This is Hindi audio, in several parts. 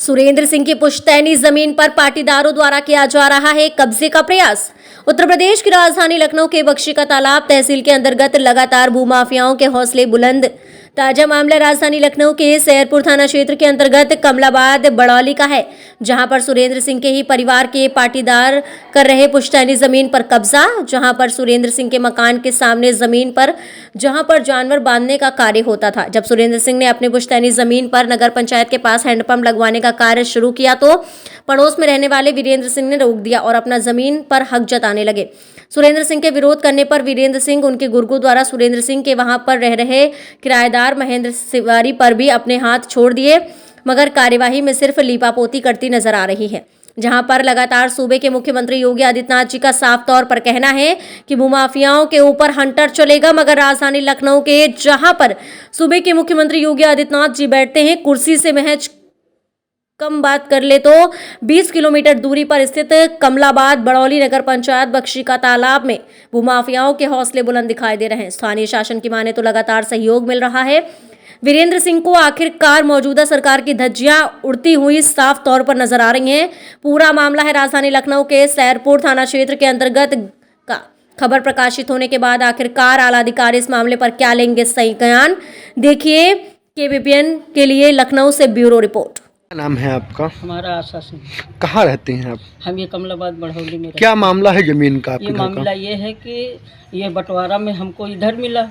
सुरेंद्र सिंह की पुश्तैनी जमीन पर पाटीदारों द्वारा किया जा रहा है कब्जे का प्रयास। उत्तर प्रदेश की राजधानी लखनऊ के बख्शी का तालाब तहसील के अंतर्गत लगातार भूमाफियाओं के हौसले बुलंद। ताजा मामला राजधानी लखनऊ के सैयरपुर थाना क्षेत्र के अंतर्गत कमलाबाद बड़ौली का है, जहां पर सुरेंद्र सिंह के ही परिवार के पाटीदार कर रहे पुश्तैनी जमीन पर कब्जा। जहां पर सुरेंद्र सिंह के मकान के सामने जमीन पर जहां पर जानवर बांधने का कार्य होता था। जब सुरेंद्र सिंह ने अपने पुश्तैनी जमीन पर नगर पंचायत के पास हैंडपंप लगवाने का कार्य शुरू किया तो पड़ोस में रहने वाले वीरेंद्र सिंह ने रोक दिया और अपना जमीन पर हक जताने लगे। सुरेंद्र सिंह के विरोध करने पर वीरेंद्र सिंह उनके गुर्गों द्वारा सुरेंद्र सिंह के वहां पर रह रहे किराएदार महेंद्र तिवारी पर भी अपने हाथ छोड़ दिए, मगर कार्यवाही में सिर्फ लीपापोती करती नजर आ रही है। जहां पर लगातार सूबे के मुख्यमंत्री योगी आदित्यनाथ जी का साफ तौर पर कहना है कि भूमाफियाओं के ऊपर हंटर चलेगा, मगर राजधानी लखनऊ के जहां पर सूबे के मुख्यमंत्री योगी आदित्यनाथ जी बैठते हैं, कुर्सी से महज कम बात कर ले तो 20 किलोमीटर दूरी पर स्थित कमलाबाद बड़ौली नगर पंचायत बख्शी का तालाब में भूमाफियाओं के हौसले बुलंद दिखाई दे रहे हैं। स्थानीय शासन की माने तो लगातार सहयोग मिल रहा है। वीरेंद्र सिंह को आखिरकार मौजूदा सरकार की धज्जियां उड़ती हुई साफ तौर पर नजर आ रही हैं। पूरा मामला है राजधानी लखनऊ के सैयरपुर थाना क्षेत्र के अंतर्गत का। खबर प्रकाशित होने के बाद आखिरकार आला अधिकारी इस मामले पर क्या लेंगे सही बयान, देखिए केबीपीएन के लिए लखनऊ से ब्यूरो रिपोर्ट। क्या नाम है आपका? हमारा आशा सिंह। कहाँ रहते हैं आप? हम ये कमलाबाद बढ़ौली में क्या मामला है जमीन का आपके ये घर का? मामला ये है कि ये बंटवारा में हमको इधर मिला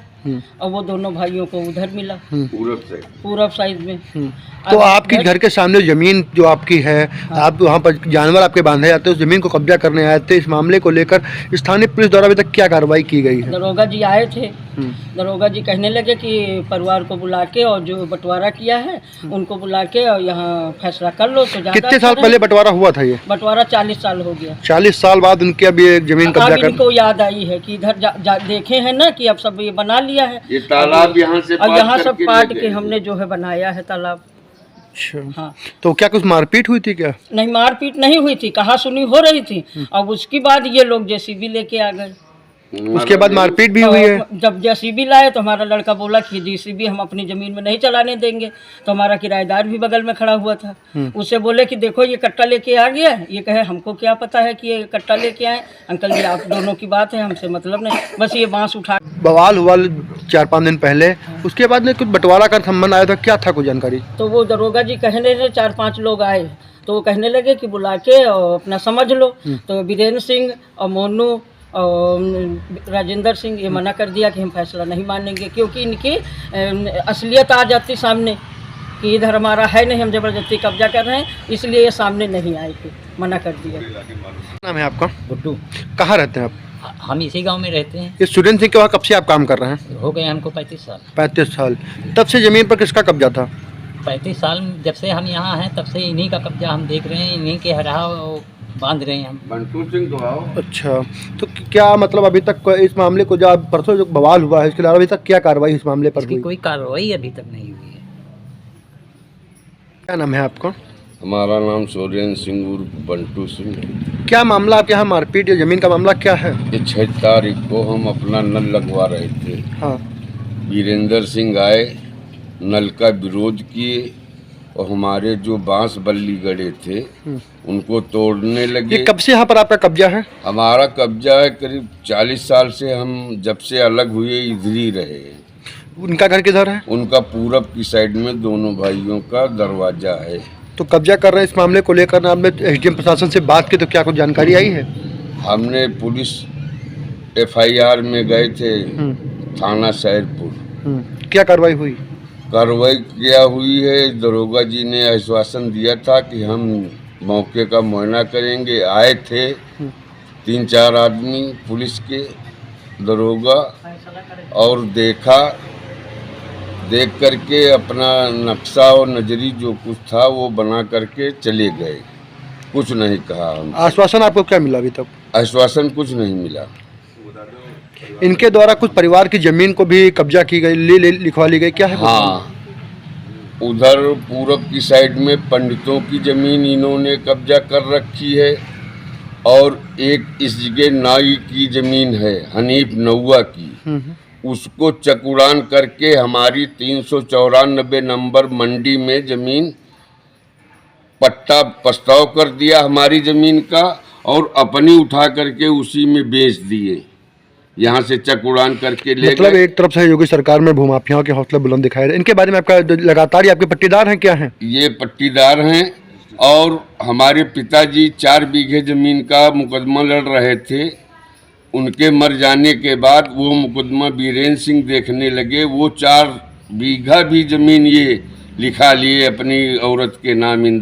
और वो दोनों भाइयों को उधर मिला, पूरब साइड में। तो आपके घर के सामने जमीन जो आपकी है, आप वहाँ पर जानवर आपके बांधे जाते हैं, उस जमीन को कब्जा करने आए थे। इस मामले को लेकर स्थानीय पुलिस द्वारा अभी तक क्या कार्रवाई की गई है? दरोगा जी आए थे। दरोगा जी कहने लगे कि परिवार को बुला के और जो बंटवारा किया है उनको बुला के और यहाँ फैसला कर लो। तो कितने साल पहले बंटवारा हुआ था? ये बंटवारा 40 साल हो गया। 40 साल बाद उनकी अब ये जमीन कब्जा कर इनको याद आई है कि इधर देखे हैं ना कि अब सब ये बना लिया है, ये तालाब यहाँ से और यहाँ सब काट के हमने जो है बनाया है तालाब। अच्छा, हाँ। तो क्या कुछ मारपीट हुई थी क्या? नहीं, मारपीट नहीं हुई थी, कहा सुनी हो रही थी। अब उसके बाद ये लोग जेसीबी लेके आ गए। उसके बाद मारपीट भी हुई है। जब जेसीबी लाए तो हमारा लड़का बोला कि जेसीबी हम अपनी जमीन में नहीं चलाने देंगे। तो हमारा किराएदार भी बगल में खड़ा हुआ था, उससे बोले कि देखो ये कट्टा लेके आ गया। ये कहे हमको क्या पता है कि ये कट्टा लेके आए, अंकल जी आप दोनों की बात है, हमसे मतलब नहीं। बस ये बांस उठा बवाल हुआ 4-5 दिन पहले, उसके बाद में कुछ बंटवारा का संबंध आया था, क्या था कुछ जानकारी? तो वो दरोगा जी कहने लगे, 4-5 लोग आए तो वो कहने लगे कि बुला के और अपना समझ लो। तो वीरेंद्र सिंह और मोनू और राजेंद्र सिंह ये मना कर दिया कि हम फैसला नहीं मानेंगे, क्योंकि इनकी असलियत आ जाती सामने कि इधर हमारा है नहीं, हम जबरदस्ती कब्जा कर रहे हैं, इसलिए ये सामने नहीं आए थे, मना कर दिया। नाम है आपका? गुड्डू। कहाँ रहते हैं आप? हम इसी गांव में रहते हैं। ये सुरेंद्र सिंह के वहाँ कब से आप काम कर रहे हैं? हो गए हमको 35 साल। 35 साल। तब से जमीन पर किसका कब्जा था? 35 साल जब से हम यहाँ हैं तब से इन्हीं का कब्जा हम देख रहे हैं, इन्हीं के हरा बांध रहे हैं हम। बंटू सिंह तो आओ। अच्छा, तो क्या मतलब अभी तक इस मामले को जो परसों जो बवाल हुआ है इसके अलावा अभी तक क्या कार्रवाई इस मामले पर इसकी हुई? कोई कार्रवाई अभी तक नहीं हुई है। क्या नाम है आपका? हमारा नाम सुरेंद्र सिंह उर्फ बंटू सिंह। क्या मामला आपके यहाँ मारपीट या जमीन का मामला क्या है? ये 6 तारीख को हम अपना नल लगवा रहे थे। हाँ। वीरेंद्र सिंह आए, नल का विरोध किए और हमारे जो बांस बल्ली गड़े थे उनको तोड़ने लगे। ये कब से यहाँ पर आपका कब्जा है? हमारा कब्जा है करीब 40 साल से। हम जब से अलग हुए इधर ही रहे हैं। उनका घर किधर है? उनका पूरब की साइड में दोनों भाइयों का दरवाजा है। तो कब्जा कर रहे हैं, इस मामले को लेकर आपने एसडीएम प्रशासन से बात की तो क्या कुछ जानकारी आई है? हमने पुलिस FIR में गए थे थाना सैयरपुर। क्या कार्रवाई हुई? कार्रवाई क्या हुई है, दरोगा जी ने आश्वासन दिया था कि हम मौके का मुआयना करेंगे। आए थे 3-4 आदमी पुलिस के, दरोगा, और देख करके अपना नक्शा और नजरी जो कुछ था वो बना करके चले गए। कुछ नहीं कहा हम। आश्वासन आपको क्या मिला अभी तक? आश्वासन कुछ नहीं मिला। इनके द्वारा कुछ परिवार की जमीन को भी कब्जा की गई, लिखवा ली गई, क्या है? हाँ, उधर पूरब की साइड में पंडितों की जमीन इन्होंने कब्जा कर रखी है, और एक इस जगह नाई की जमीन है, हनीफ नौआ की, उसको चकुड़ान करके हमारी 394 नंबर मंडी में जमीन पट्टा प्रस्ताव कर दिया हमारी ज़मीन का और अपनी उठा करके उसी में बेच दिए, यहाँ से चक उड़ान करके ले मतलब गए। एक तरफ से योगी सरकार में भूमाफियाओं के हौसले बुलंद दिखाए रहे, इनके बारे में आपका लगातार ये आपके पट्टीदार हैं क्या हैं? ये पट्टीदार हैं और हमारे पिताजी 4 बीघे ज़मीन का मुकदमा लड़ रहे थे। उनके मर जाने के बाद वो मुकदमा बीरेंद्र सिंह देखने लगे। वो 4 बीघा भी ज़मीन ये लिखा लिए अपनी औरत के नाम इंदिरा